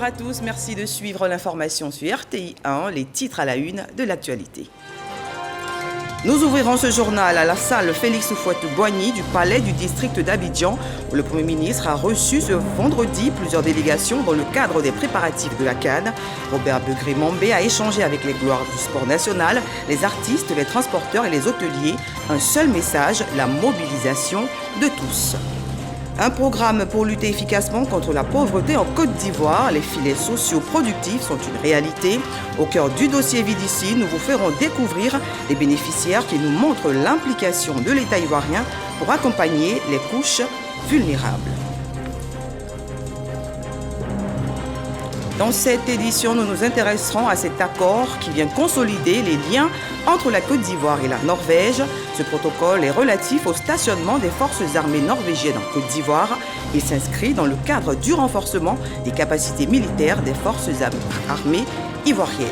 à tous, merci de suivre l'information sur RTI 1, les titres à la une de l'actualité. Nous ouvrirons ce journal à la salle Félix Houphouët-Boigny du palais du district d'Abidjan, où le Premier ministre a reçu ce vendredi plusieurs délégations dans le cadre des préparatifs de la CAN. Robert Begré-Mambé a échangé avec les gloires du sport national, les artistes, les transporteurs et les hôteliers. Un seul message, la mobilisation de tous. Un programme pour lutter efficacement contre la pauvreté en Côte d'Ivoire. Les filets sociaux productifs sont une réalité. Au cœur du dossier Vidici, nous vous ferons découvrir les bénéficiaires qui nous montrent l'implication de l'État ivoirien pour accompagner les couches vulnérables. Dans cette édition, nous nous intéresserons à cet accord qui vient consolider les liens entre la Côte d'Ivoire et la Norvège. Ce protocole est relatif au stationnement des forces armées norvégiennes en Côte d'Ivoire. Il s'inscrit dans le cadre du renforcement des capacités militaires des forces armées ivoiriennes.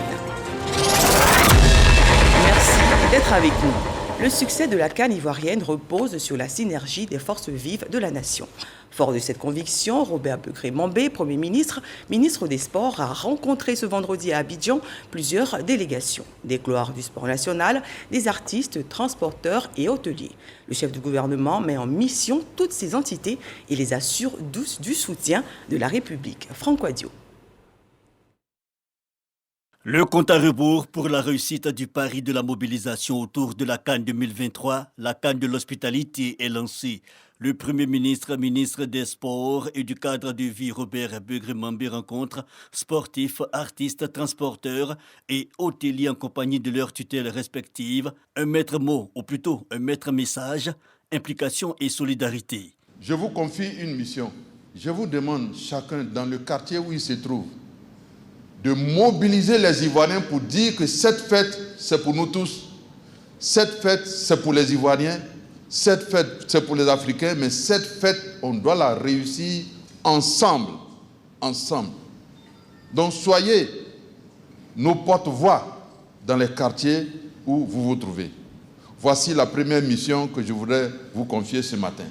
Merci d'être avec nous. Le succès de la CAN ivoirienne repose sur la synergie des forces vives de la nation. Fort de cette conviction, Robert Begré-Mambé, Premier ministre, ministre des Sports, a rencontré ce vendredi à Abidjan plusieurs délégations. Des gloires du sport national, des artistes, transporteurs et hôteliers. Le chef du gouvernement met en mission toutes ces entités et les assure du soutien de la République. Franck Wadio. Le compte à rebours pour la réussite du pari de la mobilisation autour de la CAN 2023, la CAN de l'hospitalité est lancée. Le Premier ministre, ministre des Sports et du cadre de vie Robert Begré-Mambé rencontre sportifs, artistes, transporteurs et hôteliers en compagnie de leurs tutelles respectives. Un maître mot, ou plutôt un maître message, implication et solidarité. Je vous confie une mission. Je vous demande chacun dans le quartier où il se trouve de mobiliser les Ivoiriens pour dire que cette fête, c'est pour nous tous. Cette fête, c'est pour les Ivoiriens. Cette fête, c'est pour les Africains. Mais cette fête, on doit la réussir ensemble. Ensemble. Donc, soyez nos porte-voix dans les quartiers où vous vous trouvez. Voici la première mission que je voudrais vous confier ce matin.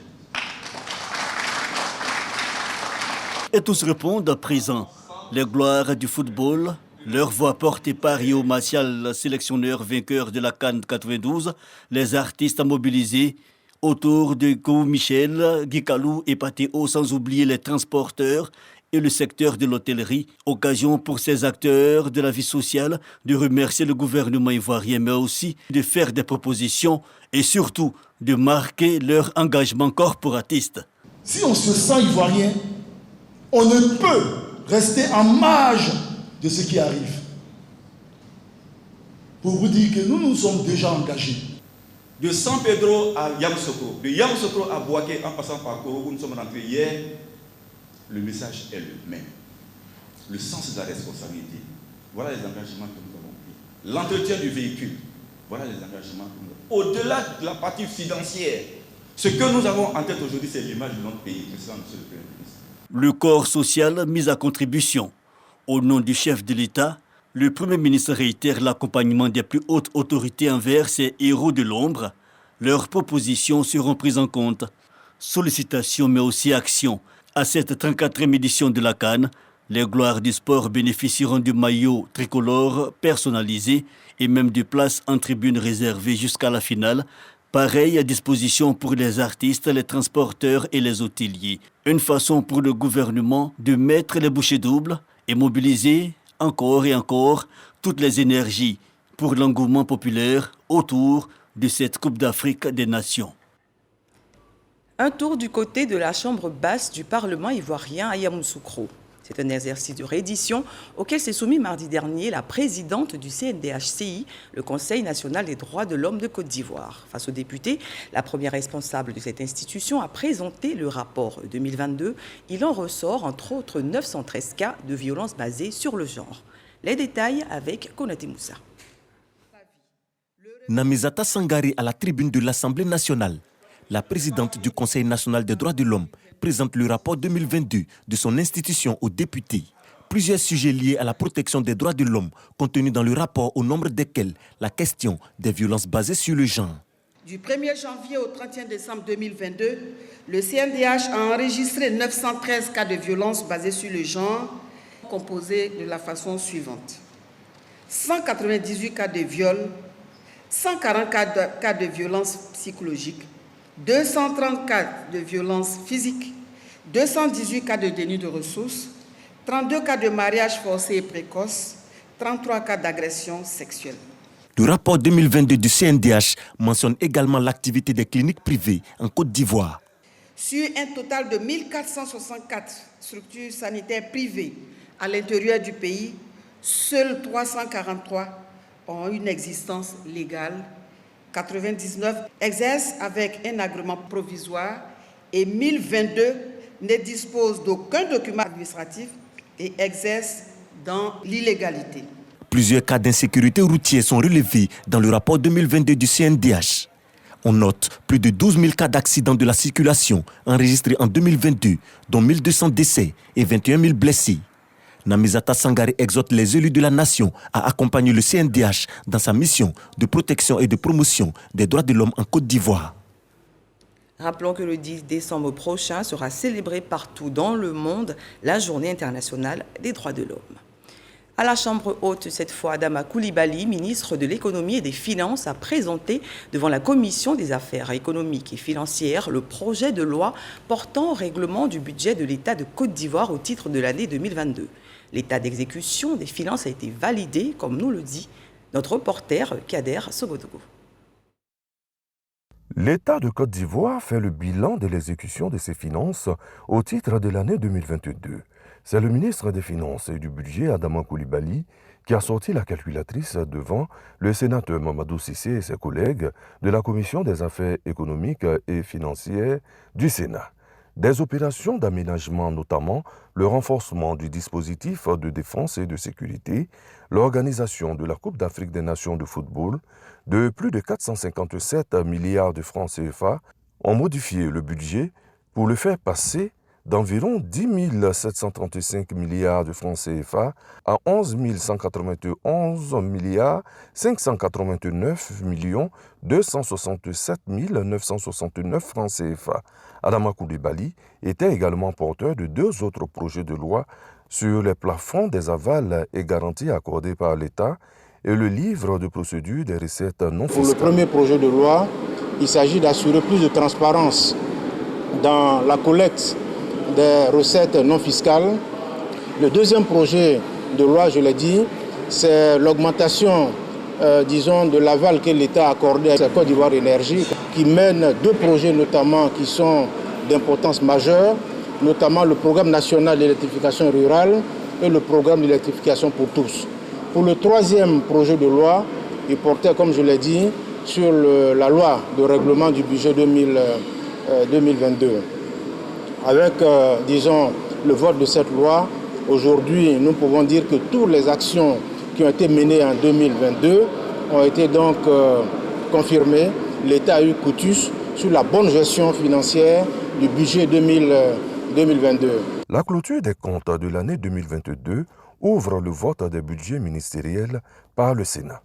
Et tous répondent à présent. Les gloires du football, leur voix portée par Rio Martial, sélectionneur vainqueur de la CAN 92, les artistes mobilisés autour de Kou Michel, Guy Kalou et Patéo, sans oublier les transporteurs et le secteur de l'hôtellerie. Occasion pour ces acteurs de la vie sociale de remercier le gouvernement ivoirien, mais aussi de faire des propositions et surtout de marquer leur engagement corporatiste. Si on se sent ivoirien, on ne peut rester en marge de ce qui arrive. Pour vous dire que nous nous sommes déjà engagés. De San Pedro à Yamoussoukro, de Yamoussoukro à Bouaké, en passant par Koro, où nous sommes rentrés hier, le message est le même. Le sens de la responsabilité. Voilà les engagements que nous avons pris. L'entretien du véhicule. Voilà les engagements que nous avons pris. Au-delà de la partie financière, ce que nous avons en tête aujourd'hui, c'est l'image de notre pays. Monsieur le Premier ministre. Le corps social mis à contribution. Au nom du chef de l'État, le Premier ministre réitère l'accompagnement des plus hautes autorités envers ces héros de l'ombre. Leurs propositions seront prises en compte. Sollicitations mais aussi actions. À cette 34e édition de la CAN, les gloires du sport bénéficieront du maillot tricolore personnalisé et même de places en tribune réservées jusqu'à la finale. Pareille à disposition pour les artistes, les transporteurs et les hôteliers. Une façon pour le gouvernement de mettre les bouchées doubles et mobiliser encore et encore toutes les énergies pour l'engouement populaire autour de cette Coupe d'Afrique des Nations. Un tour du côté de la chambre basse du Parlement ivoirien à Yamoussoukro. C'est un exercice de réédition auquel s'est soumis mardi dernier la présidente du CNDH-CI, le Conseil national des droits de l'homme de Côte d'Ivoire. Face aux députés, la première responsable de cette institution a présenté le rapport 2022. Il en ressort entre autres 913 cas de violences basées sur le genre. Les détails avec Konaté Moussa. Namizata Sangari à la tribune de l'Assemblée nationale. La présidente du Conseil national des droits de l'homme présente le rapport 2022 de son institution aux députés. Plusieurs sujets liés à la protection des droits de l'homme contenus dans le rapport, au nombre desquels la question des violences basées sur le genre. Du 1er janvier au 31 décembre 2022, le CNDH a enregistré 913 cas de violences basées sur le genre composée de la façon suivante. 198 cas de viol, 140 cas de violence psychologique, 230 cas de violence physique, 218 cas de déni de ressources, 32 cas de mariage forcé et précoce, 33 cas d'agression sexuelle. Le rapport 2022 du CNDH mentionne également l'activité des cliniques privées en Côte d'Ivoire. Sur un total de 1464 structures sanitaires privées à l'intérieur du pays, seules 343 ont une existence légale, 99 exercent avec un agrément provisoire et 1022 ne disposent d'aucun document administratif et exercent dans l'illégalité. Plusieurs cas d'insécurité routière sont relevés dans le rapport 2022 du CNDH. On note plus de 12 000 cas d'accidents de la circulation enregistrés en 2022, dont 1200 décès et 21 000 blessés. Namizata Sangare exhorte les élus de la nation à accompagner le CNDH dans sa mission de protection et de promotion des droits de l'homme en Côte d'Ivoire. Rappelons que le 10 décembre prochain sera célébrée partout dans le monde la Journée internationale des droits de l'homme. À la Chambre haute, cette fois, Adama Coulibaly, ministre de l'économie et des finances, a présenté devant la Commission des affaires économiques et financières le projet de loi portant au règlement du budget de l'État de Côte d'Ivoire au titre de l'année 2022. L'état d'exécution des finances a été validé, comme nous le dit notre reporter Kader Sogodogo. L'État de Côte d'Ivoire fait le bilan de l'exécution de ses finances au titre de l'année 2022. C'est le ministre des Finances et du Budget, Adama Coulibaly, qui a sorti la calculatrice devant le sénateur Mamadou Cissé et ses collègues de la Commission des affaires économiques et financières du Sénat. Des opérations d'aménagement, notamment le renforcement du dispositif de défense et de sécurité, l'organisation de la Coupe d'Afrique des Nations de football, de plus de 457 milliards de francs CFA, ont modifié le budget pour le faire passer d'environ 10 735 milliards de francs CFA à 11 191 milliards 589 millions 267 969 francs CFA. Adama Coulibaly était également porteur de deux autres projets de loi sur les plafonds des avals et garanties accordées par l'État et le livre de procédure des recettes non fiscales. Pour le premier projet de loi, il s'agit d'assurer plus de transparence dans la collecte des recettes non fiscales. Le deuxième projet de loi, je l'ai dit, c'est l'augmentation, de l'aval que l'État a accordé à Côte d'Ivoire Énergie, qui mène deux projets notamment qui sont d'importance majeure, notamment le programme national d'électrification rurale et le programme d'électrification pour tous. Pour le troisième projet de loi, il portait, comme je l'ai dit, sur la loi de règlement du budget 2022. Avec, le vote de cette loi, aujourd'hui, nous pouvons dire que toutes les actions qui ont été menées en 2022 ont été donc confirmées. L'État a eu cutus sur la bonne gestion financière du budget 2022. La clôture des comptes de l'année 2022 ouvre le vote des budgets ministériels par le Sénat.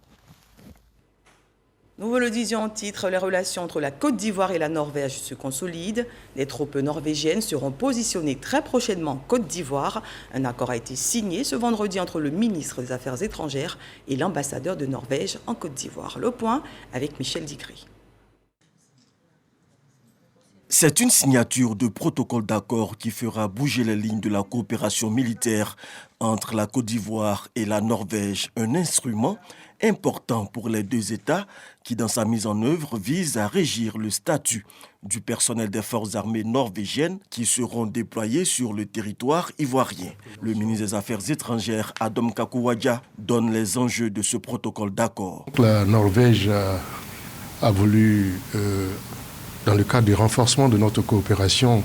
Nous vous le disions en titre, les relations entre la Côte d'Ivoire et la Norvège se consolident. Les troupes norvégiennes seront positionnées très prochainement en Côte d'Ivoire. Un accord a été signé ce vendredi entre le ministre des Affaires étrangères et l'ambassadeur de Norvège en Côte d'Ivoire. Le point avec Michel Digri. C'est une signature de protocole d'accord qui fera bouger les lignes de la coopération militaire entre la Côte d'Ivoire et la Norvège. Un instrument important pour les deux États qui, dans sa mise en œuvre, vise à régir le statut du personnel des forces armées norvégiennes qui seront déployés sur le territoire ivoirien. Le ministre des Affaires étrangères, Adam Kakuwadja, donne les enjeux de ce protocole d'accord. La Norvège a voulu, dans le cadre du renforcement de notre coopération,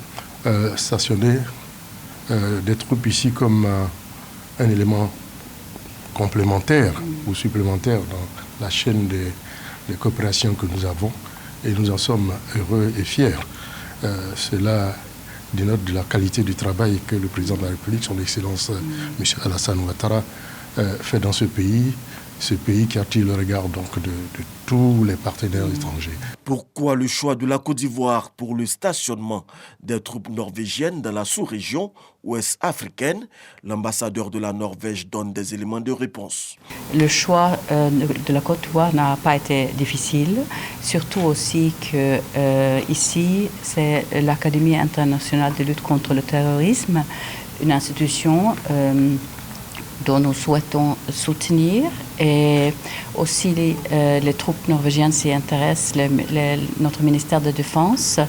stationner des troupes ici comme un élément complémentaire ou supplémentaire dans la chaîne de coopération que nous avons, et nous en sommes heureux et fiers. Cela dénote de la qualité du travail que le président de la République, son Excellence M. Alassane Ouattara, fait dans ce pays ce pays qui attire le regard donc de tous les partenaires étrangers. Pourquoi le choix de la Côte d'Ivoire pour le stationnement des troupes norvégiennes dans la sous-région ouest africaine? L'ambassadeur de la Norvège donne des éléments de réponse. Le choix de la Côte d'Ivoire n'a pas été difficile, surtout aussi que ici, c'est l'Académie internationale de lutte contre le terrorisme, une institution dont nous souhaitons soutenir, et aussi les troupes norvégiennes s'y intéressent. Notre ministère de Défense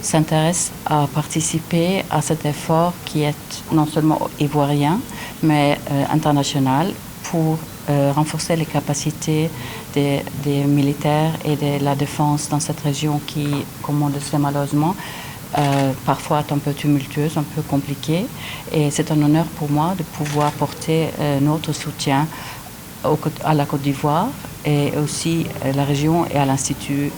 s'intéresse à participer à cet effort qui est non seulement ivoirien, mais international, pour renforcer les capacités des militaires et de la défense dans cette région qui, comme on le sait malheureusement, parfois est un peu tumultueuse, un peu compliquée. Et c'est un honneur pour moi de pouvoir porter notre soutien à la Côte d'Ivoire et aussi à la région et à l'Institut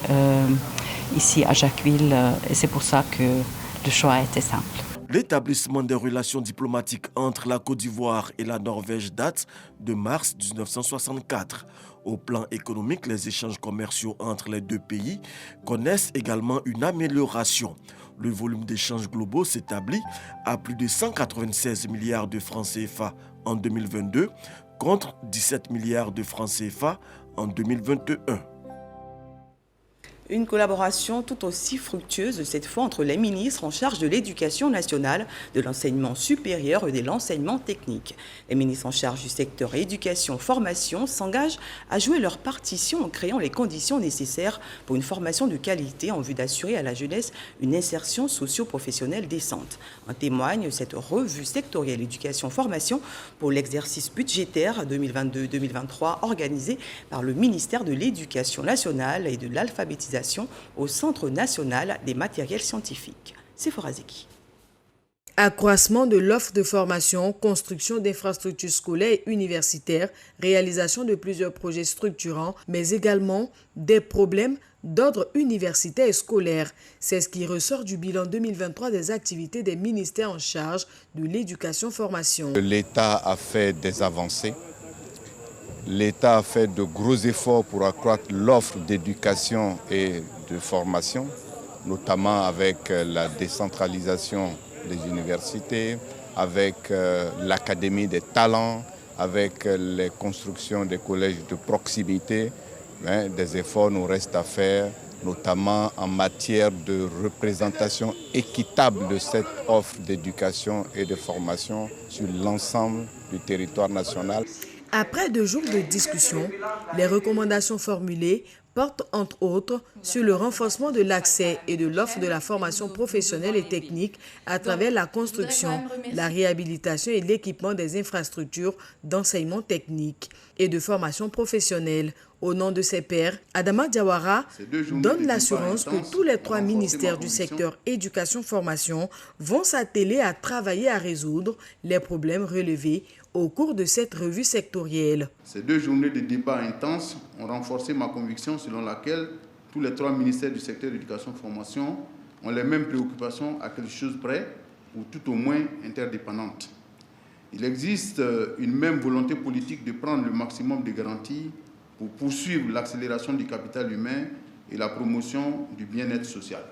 ici à Jacqueville. Et c'est pour ça que le choix a été simple. L'établissement des relations diplomatiques entre la Côte d'Ivoire et la Norvège date de mars 1964. Au plan économique, les échanges commerciaux entre les deux pays connaissent également une amélioration. Le volume d'échanges globaux s'établit à plus de 196 milliards de francs CFA en 2022 contre 17 milliards de francs CFA en 2021. Une collaboration tout aussi fructueuse cette fois entre les ministres en charge de l'éducation nationale, de l'enseignement supérieur et de l'enseignement technique. Les ministres en charge du secteur éducation-formation s'engagent à jouer leur partition en créant les conditions nécessaires pour une formation de qualité en vue d'assurer à la jeunesse une insertion socio-professionnelle décente. En témoigne cette revue sectorielle éducation-formation pour l'exercice budgétaire 2022-2023 organisée par le ministère de l'Éducation nationale et de l'alphabétisation au Centre national des matériels scientifiques. Sephora Zeki. Accroissement de l'offre de formation, construction d'infrastructures scolaires et universitaires, réalisation de plusieurs projets structurants, mais également des problèmes d'ordre universitaire et scolaire. C'est ce qui ressort du bilan 2023 des activités des ministères en charge de l'éducation-formation. L'État a fait des avancées. L'État a fait de gros efforts pour accroître l'offre d'éducation et de formation, notamment avec la décentralisation des universités, avec l'Académie des talents, avec les constructions des collèges de proximité. Mais des efforts nous restent à faire, notamment en matière de représentation équitable de cette offre d'éducation et de formation sur l'ensemble du territoire national. Après 2 jours de discussion, les recommandations formulées portent entre autres sur le renforcement de l'accès et de l'offre de la formation professionnelle et technique à travers la construction, la réhabilitation et l'équipement des infrastructures d'enseignement technique et de formation professionnelle. Au nom de ses pairs, Adama Diawara donne l'assurance que tous les 3 ministères du secteur éducation-formation vont s'atteler à travailler à résoudre les problèmes relevés au cours de cette revue sectorielle. Ces 2 journées de débat intenses ont renforcé ma conviction selon laquelle tous les 3 ministères du secteur éducation-formation ont les mêmes préoccupations à quelque chose près, ou tout au moins interdépendantes. Il existe une même volonté politique de prendre le maximum de garanties pour poursuivre l'accélération du capital humain et la promotion du bien-être social.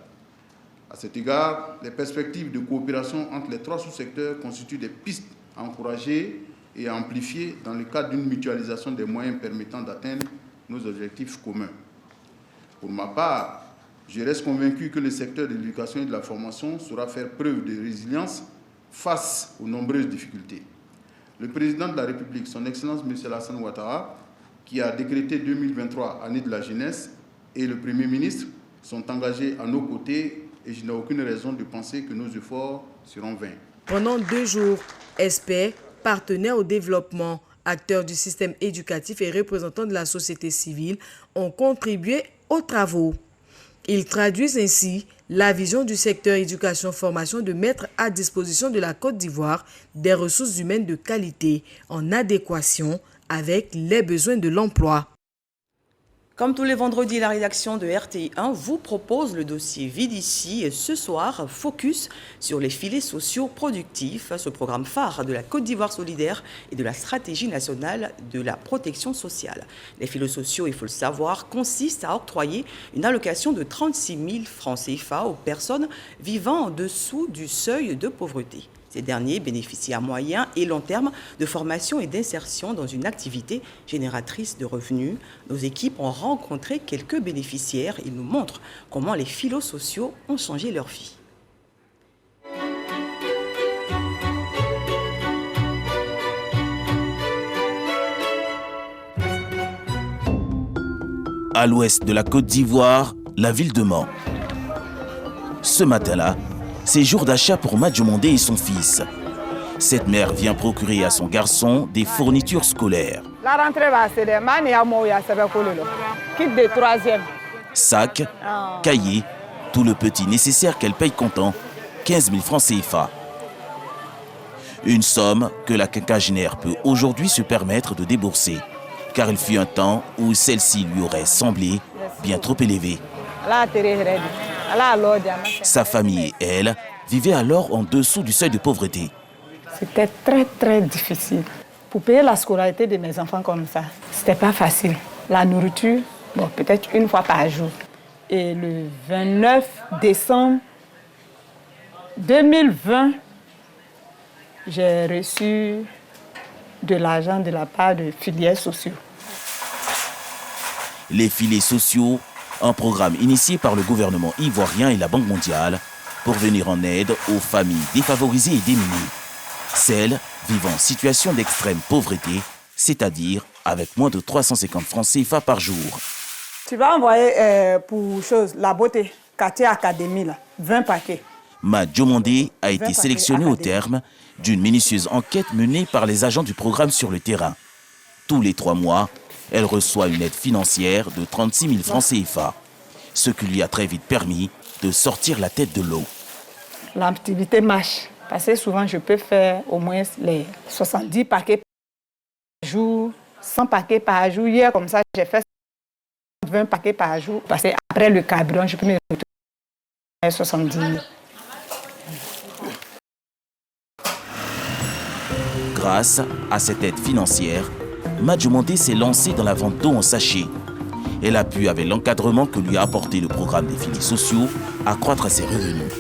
À cet égard, les perspectives de coopération entre les 3 sous-secteurs constituent des pistes à encourager et à amplifier dans le cadre d'une mutualisation des moyens permettant d'atteindre nos objectifs communs. Pour ma part, je reste convaincu que le secteur de l'éducation et de la formation saura faire preuve de résilience face aux nombreuses difficultés. Le président de la République, son Excellence M. Alassane Ouattara, qui a décrété 2023 année de la jeunesse, et le Premier ministre sont engagés à nos côtés et je n'ai aucune raison de penser que nos efforts seront vains. Pendant 2 jours, experts, partenaires au développement, acteurs du système éducatif et représentants de la société civile ont contribué aux travaux. Ils traduisent ainsi la vision du secteur éducation-formation de mettre à disposition de la Côte d'Ivoire des ressources humaines de qualité en adéquation avec les besoins de l'emploi. Comme tous les vendredis, la rédaction de RTI1 vous propose le dossier Vide ici et ce soir, focus sur les filets sociaux productifs, ce programme phare de la Côte d'Ivoire solidaire et de la stratégie nationale de la protection sociale. Les filets sociaux, il faut le savoir, consistent à octroyer une allocation de 36 000 francs CFA aux personnes vivant en dessous du seuil de pauvreté. Ces derniers bénéficient à moyen et long terme de formation et d'insertion dans une activité génératrice de revenus. Nos équipes ont rencontré quelques bénéficiaires. Ils nous montrent comment les filets sociaux ont changé leur vie. À l'ouest de la Côte d'Ivoire, la ville de Mans. Ce matin-là, c'est jour d'achat pour Madjomondé et son fils. Cette mère vient procurer à son garçon des fournitures scolaires. La rentrée va se démarrer, kit de 3e. Sac, cahier, tout le petit nécessaire qu'elle paye comptant, 15 000 francs CFA. Une somme que la quinquagénaire peut aujourd'hui se permettre de débourser, car il fut un temps où celle-ci lui aurait semblé bien trop élevée. Sa famille et elle vivaient alors en dessous du seuil de pauvreté. C'était très difficile. Pour payer la scolarité de mes enfants comme ça, c'était pas facile. La nourriture, bon, peut-être une fois par jour. Et le 29 décembre 2020, j'ai reçu de l'argent de la part de filières sociaux. Les filets sociaux, un programme initié par le gouvernement ivoirien et la Banque mondiale pour venir en aide aux familles défavorisées et démunies. Celles vivant en situation d'extrême pauvreté, c'est-à-dire avec moins de 350 francs CFA par jour. Tu vas envoyer pour la beauté, quartier Académie, 20 paquets. Madjomondé a été sélectionné au terme d'une minutieuse enquête menée par les agents du programme sur le terrain. Tous les 3 mois, elle reçoit une aide financière de 36 000 francs CFA, ce qui lui a très vite permis de sortir la tête de l'eau. L'activité marche, parce que souvent je peux faire au moins les 70 paquets par jour, 100 paquets par jour. Hier, comme ça, j'ai fait 20 paquets par jour, parce qu'après le carburant, je peux me retrouver à 70 000. Grâce à cette aide financière, Madjomondé s'est lancée dans la vente d'eau en sachet. Elle a pu, avec l'encadrement que lui a apporté le programme des filets sociaux, accroître ses revenus.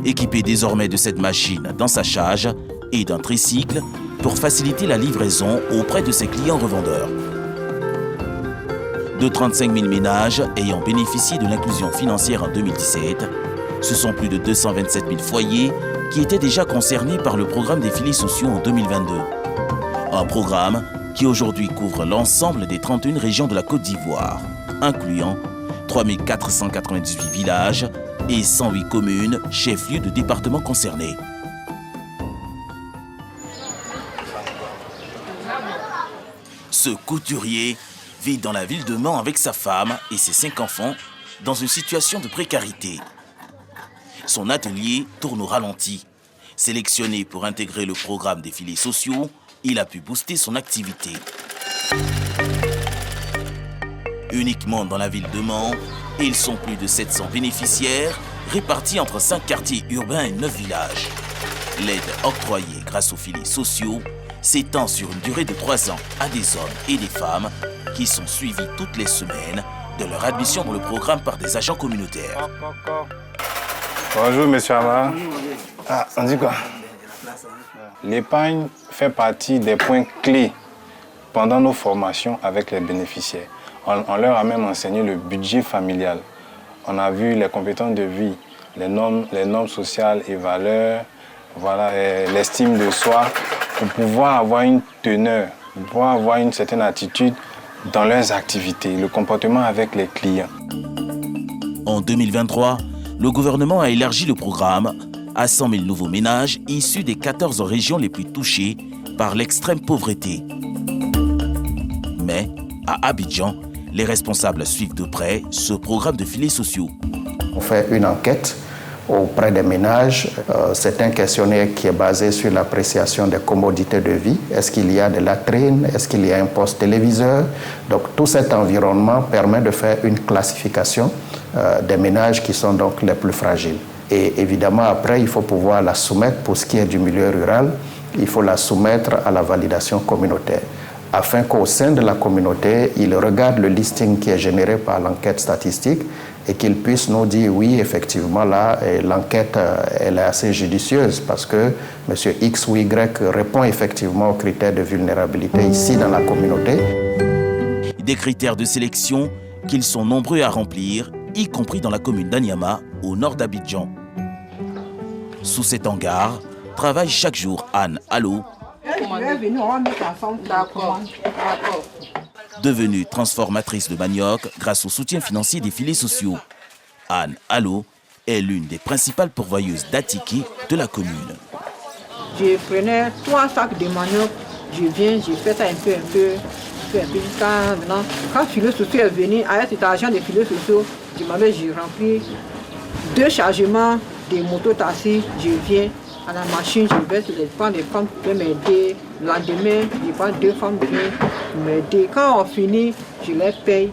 Équipée désormais de cette machine dans sa charge et d'un tricycle pour faciliter la livraison auprès de ses clients revendeurs. De 35 000 ménages ayant bénéficié de l'inclusion financière en 2017, ce sont plus de 227 000 foyers qui étaient déjà concernés par le programme des filets sociaux en 2022. Un programme qui aujourd'hui couvre l'ensemble des 31 régions de la Côte d'Ivoire, incluant 3 498 villages et 108 communes, chefs-lieux de départements concernés. Ce couturier vit dans la ville de Mans avec sa femme et ses 5 enfants dans une situation de précarité. Son atelier tourne au ralenti. Sélectionné pour intégrer le programme des filets sociaux, il a pu booster son activité. Uniquement dans la ville de Mans, ils sont plus de 700 bénéficiaires répartis entre 5 quartiers urbains et 9 villages. L'aide octroyée grâce aux filets sociaux s'étend sur une durée de 3 ans à des hommes et des femmes qui sont suivis toutes les semaines de leur admission dans le programme par des agents communautaires. Bonjour, monsieur Amar. Ah, on dit quoi? L'épargne fait partie des points clés pendant nos formations avec les bénéficiaires. On leur a même enseigné le budget familial. On a vu les compétences de vie, les normes sociales et valeurs, voilà, l'estime de soi, pour pouvoir avoir une teneur, pour pouvoir avoir une certaine attitude dans leurs activités, le comportement avec les clients. En 2023, le gouvernement a élargi le programme à 100 000 nouveaux ménages issus des 14 régions les plus touchées par l'extrême pauvreté. Mais, à Abidjan, les responsables suivent de près ce programme de filets sociaux. On fait une enquête auprès des ménages. C'est un questionnaire qui est basé sur l'appréciation des commodités de vie. Est-ce qu'il y a de latrines? Est-ce qu'il y a un poste téléviseur? Donc tout cet environnement permet de faire une classification des ménages qui sont donc les plus fragiles. Et évidemment, après, il faut pouvoir la soumettre, pour ce qui est du milieu rural, il faut la soumettre à la validation communautaire, afin qu'au sein de la communauté, ils regardent le listing qui est généré par l'enquête statistique et qu'ils puissent nous dire oui, effectivement, là, l'enquête elle est assez judicieuse parce que M. X ou Y répond effectivement aux critères de vulnérabilité ici dans la communauté. Des critères de sélection qu'ils sont nombreux à remplir, y compris dans la commune d'Anyama, au nord d'Abidjan. Sous cet hangar, travaille chaque jour Anne Allo, devenue transformatrice de manioc grâce au soutien financier des filets sociaux. Anne Allo est l'une des principales pourvoyeuses d'attiqués de la commune. Je prenais 3 sacs de manioc, je viens, je fais ça un peu, jusqu'à maintenant. Quand le filet social est venu, avec cet argent des filets sociaux, j'ai rempli 2 chargements de moto-taxi, je viens à la machine, je vais prendre des femmes qui peuvent m'aider. Le lendemain, je prends 2 femmes qui viennent m'aider. Quand on finit, je les paye.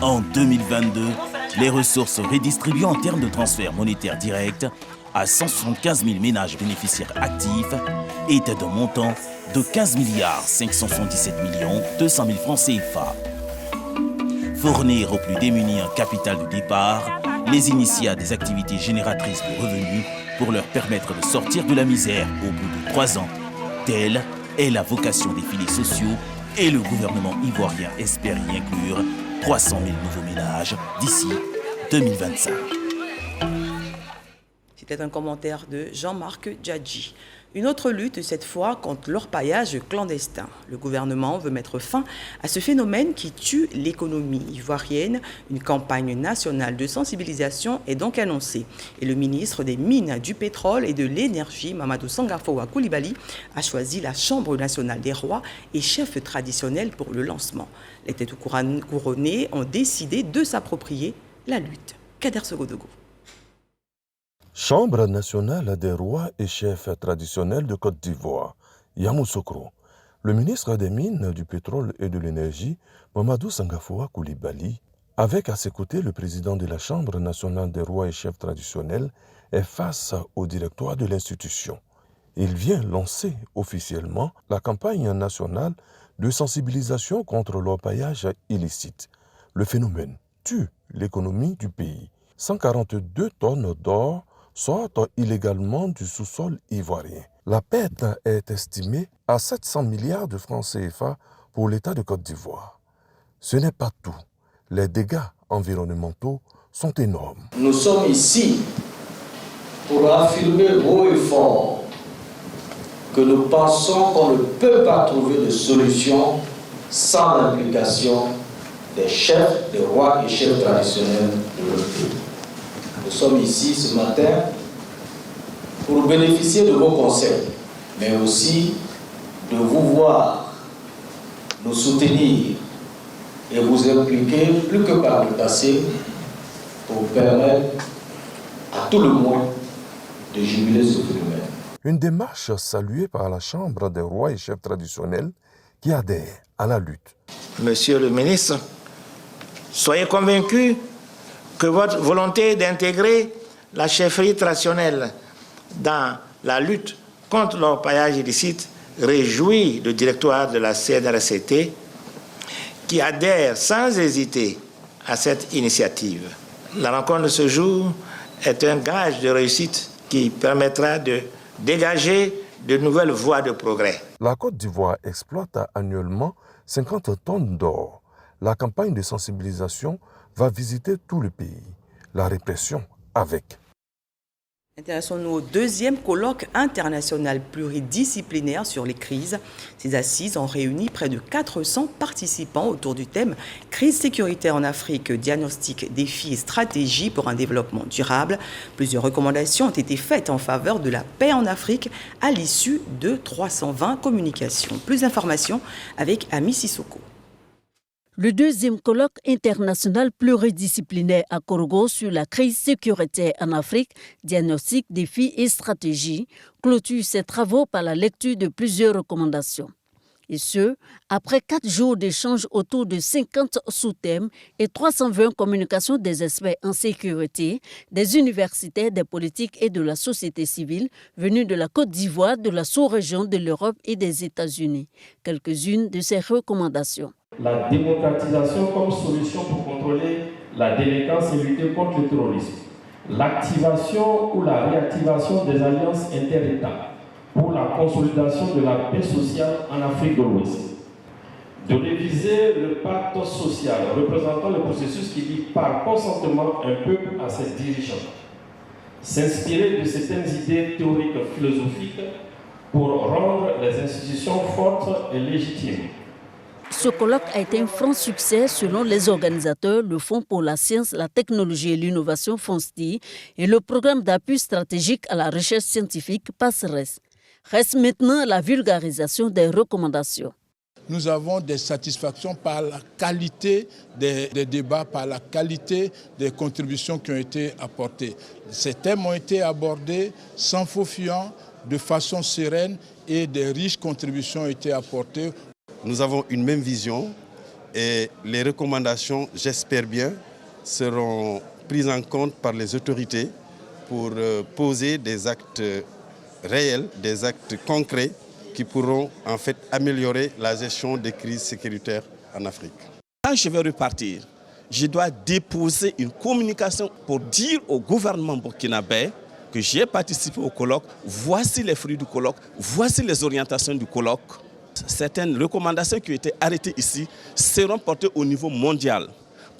En 2022, les ressources redistribuées en termes de transfert monétaire direct à 175 000 ménages bénéficiaires actifs étaient d'un montant de 15 577 200 000 francs CFA. Fournir aux plus démunis un capital de départ les initia à des activités génératrices de revenus pour leur permettre de sortir de la misère au bout de 3 ans. Telle est la vocation des filets sociaux et le gouvernement ivoirien espère y inclure 300 000 nouveaux ménages d'ici 2025. C'était un commentaire de Jean-Marc Djadji. Une autre lutte, cette fois, contre l'orpaillage clandestin. Le gouvernement veut mettre fin à ce phénomène qui tue l'économie ivoirienne. Une campagne nationale de sensibilisation est donc annoncée. Et le ministre des Mines, du Pétrole et de l'Énergie, Mamadou Sangafoua Coulibaly, a choisi la Chambre nationale des rois et chefs traditionnels pour le lancement. Les têtes couronnées ont décidé de s'approprier la lutte. Kader Sogodogo. Chambre nationale des rois et chefs traditionnels de Côte d'Ivoire, Yamoussoukro. Le ministre des Mines, du Pétrole et de l'Énergie, Mamadou Sangafoua Coulibaly, avec à ses côtés le président de la Chambre nationale des rois et chefs traditionnels, est face au directoire de l'institution. Il vient lancer officiellement la campagne nationale de sensibilisation contre l'orpaillage illicite. Le phénomène tue l'économie du pays. 142 tonnes d'or sortent illégalement du sous-sol ivoirien. La perte est estimée à 700 milliards de francs CFA pour l'État de Côte d'Ivoire. Ce n'est pas tout. Les dégâts environnementaux sont énormes. Nous sommes ici pour affirmer haut et fort que nous pensons qu'on ne peut pas trouver de solution sans l'implication des chefs, des rois et chefs traditionnels de notre pays. Nous sommes ici ce matin pour bénéficier de vos conseils, mais aussi de vous voir, nous soutenir et vous impliquer plus que par le passé pour permettre à tout le monde de juguler ce phénomène. Une démarche saluée par la Chambre des rois et chefs traditionnels qui adhèrent à la lutte. Monsieur le ministre, soyez convaincus que votre volonté d'intégrer la chefferie traditionnelle dans la lutte contre l'orpaillage illicite réjouit le directoire de la CNRCT qui adhère sans hésiter à cette initiative. La rencontre de ce jour est un gage de réussite qui permettra de dégager de nouvelles voies de progrès. La Côte d'Ivoire exploite annuellement 50 tonnes d'or. La campagne de sensibilisation va visiter tout le pays. La répression avec. Intéressons-nous au deuxième colloque international pluridisciplinaire sur les crises. Ces assises ont réuni près de 400 participants autour du thème « Crise sécuritaire en Afrique, diagnostic, défis et stratégies pour un développement durable ». Plusieurs recommandations ont été faites en faveur de la paix en Afrique à l'issue de 320 communications. Plus d'informations avec Ami Sissoko. Le deuxième colloque international pluridisciplinaire à Korogo sur la crise sécuritaire en Afrique, diagnostic, défis et stratégies, clôture ses travaux par la lecture de plusieurs recommandations. Et ce, après 4 jours d'échanges autour de 50 sous-thèmes et 320 communications des experts en sécurité, des universitaires, des politiques et de la société civile venus de la Côte d'Ivoire, de la sous-région de l'Europe et des États-Unis. Quelques-unes de ces recommandations. La démocratisation comme solution pour contrôler la délinquance et lutter contre le terrorisme. L'activation ou la réactivation des alliances inter-États pour la consolidation de la paix sociale en Afrique de l'Ouest. De réviser le pacte social représentant le processus qui lie par consentement un peuple à ses dirigeants. S'inspirer de certaines idées théoriques philosophiques pour rendre les institutions fortes et légitimes. Ce colloque a été un franc succès selon les organisateurs, le Fonds pour la science, la technologie et l'innovation FONSTI et le programme d'appui stratégique à la recherche scientifique PASSERES. Reste maintenant la vulgarisation des recommandations. Nous avons des satisfactions par la qualité des débats, par la qualité des contributions qui ont été apportées. Ces thèmes ont été abordés sans faux fuyant, de façon sereine et des riches contributions ont été apportées. Nous avons une même vision et les recommandations, j'espère bien, seront prises en compte par les autorités pour poser des actes réels, des actes concrets qui pourront en fait améliorer la gestion des crises sécuritaires en Afrique. Quand je vais repartir, je dois déposer une communication pour dire au gouvernement burkinabé que j'ai participé au colloque, voici les fruits du colloque, voici les orientations du colloque. Certaines recommandations qui ont été arrêtées ici seront portées au niveau mondial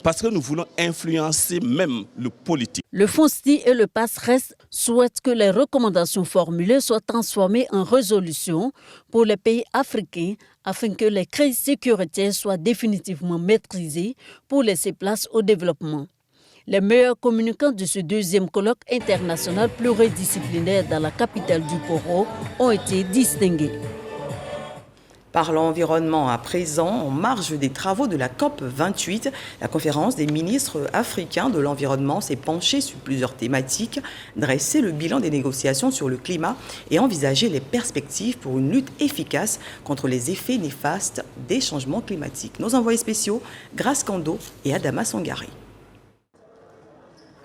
parce que nous voulons influencer même le politique. Le FONSTI et le PASSERES souhaitent que les recommandations formulées soient transformées en résolutions pour les pays africains afin que les crises sécuritaires soient définitivement maîtrisées pour laisser place au développement. Les meilleurs communicants de ce deuxième colloque international pluridisciplinaire dans la capitale du Koro ont été distingués. Parlons environnement à présent, en marge des travaux de la COP 28, la conférence des ministres africains de l'environnement s'est penchée sur plusieurs thématiques, dresser le bilan des négociations sur le climat et envisager les perspectives pour une lutte efficace contre les effets néfastes des changements climatiques. Nos envoyés spéciaux, Grace Kando et Adama Sangare.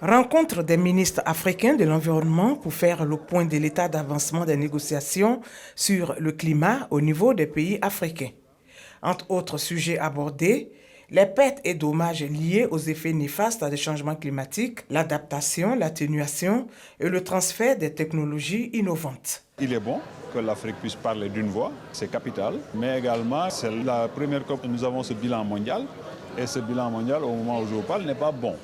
Rencontre des ministres africains de l'environnement pour faire le point de l'état d'avancement des négociations sur le climat au niveau des pays africains. Entre autres sujets abordés, les pertes et dommages liés aux effets néfastes des changements climatiques, l'adaptation, l'atténuation et le transfert des technologies innovantes. Il est bon que l'Afrique puisse parler d'une voix, c'est capital, mais également c'est la première COP que nous avons ce bilan mondial et ce bilan mondial au moment où je vous parle n'est pas bon.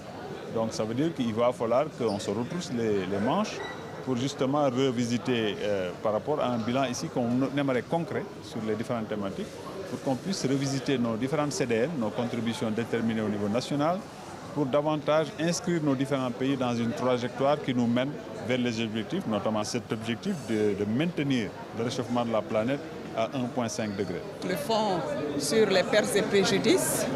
Donc ça veut dire qu'il va falloir qu'on se retrousse les manches pour justement revisiter par rapport à un bilan ici qu'on aimerait concret sur les différentes thématiques, pour qu'on puisse revisiter nos différentes CDN, nos contributions déterminées au niveau national, pour davantage inscrire nos différents pays dans une trajectoire qui nous mène vers les objectifs, notamment cet objectif de maintenir le réchauffement de la planète à 1,5 degré. Le fonds sur les pertes et préjudices,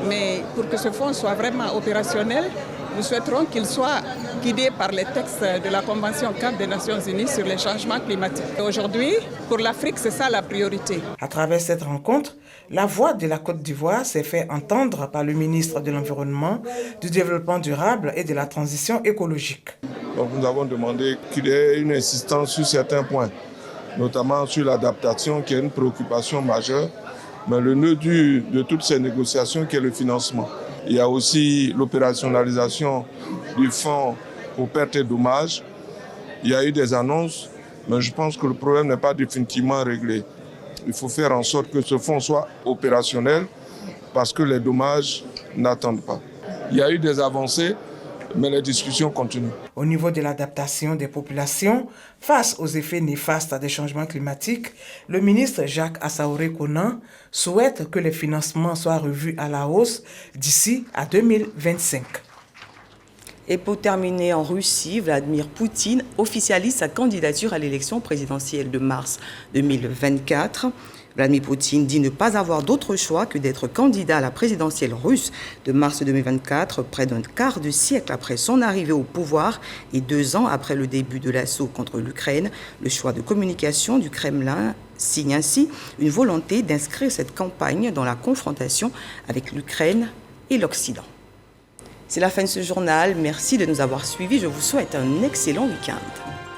mais pour que ce fonds soit vraiment opérationnel, nous souhaiterons qu'il soit guidé par les textes de la Convention cadre des Nations Unies sur les changements climatiques. Aujourd'hui, pour l'Afrique, c'est ça la priorité. À travers cette rencontre, la voix de la Côte d'Ivoire s'est fait entendre par le ministre de l'Environnement, du Développement durable et de la Transition écologique. Donc nous avons demandé qu'il y ait une insistance sur certains points, notamment sur l'adaptation qui est une préoccupation majeure, mais le nœud dur de toutes ces négociations qui est le financement. Il y a aussi l'opérationnalisation du fonds pour pertes et dommages. Il y a eu des annonces, mais je pense que le problème n'est pas définitivement réglé. Il faut faire en sorte que ce fonds soit opérationnel parce que les dommages n'attendent pas. Il y a eu des avancées, mais les discussions continuent. Au niveau de l'adaptation des populations face aux effets néfastes des changements climatiques, le ministre Jacques Assaouré-Conan souhaite que les financements soient revus à la hausse d'ici à 2025. Et pour terminer, en Russie, Vladimir Poutine officialise sa candidature à l'élection présidentielle de mars 2024. Vladimir Poutine dit ne pas avoir d'autre choix que d'être candidat à la présidentielle russe de mars 2024, près d'un quart de siècle après son arrivée au pouvoir et 2 ans après le début de l'assaut contre l'Ukraine. Le choix de communication du Kremlin signe ainsi une volonté d'inscrire cette campagne dans la confrontation avec l'Ukraine et l'Occident. C'est la fin de ce journal. Merci de nous avoir suivis. Je vous souhaite un excellent week-end.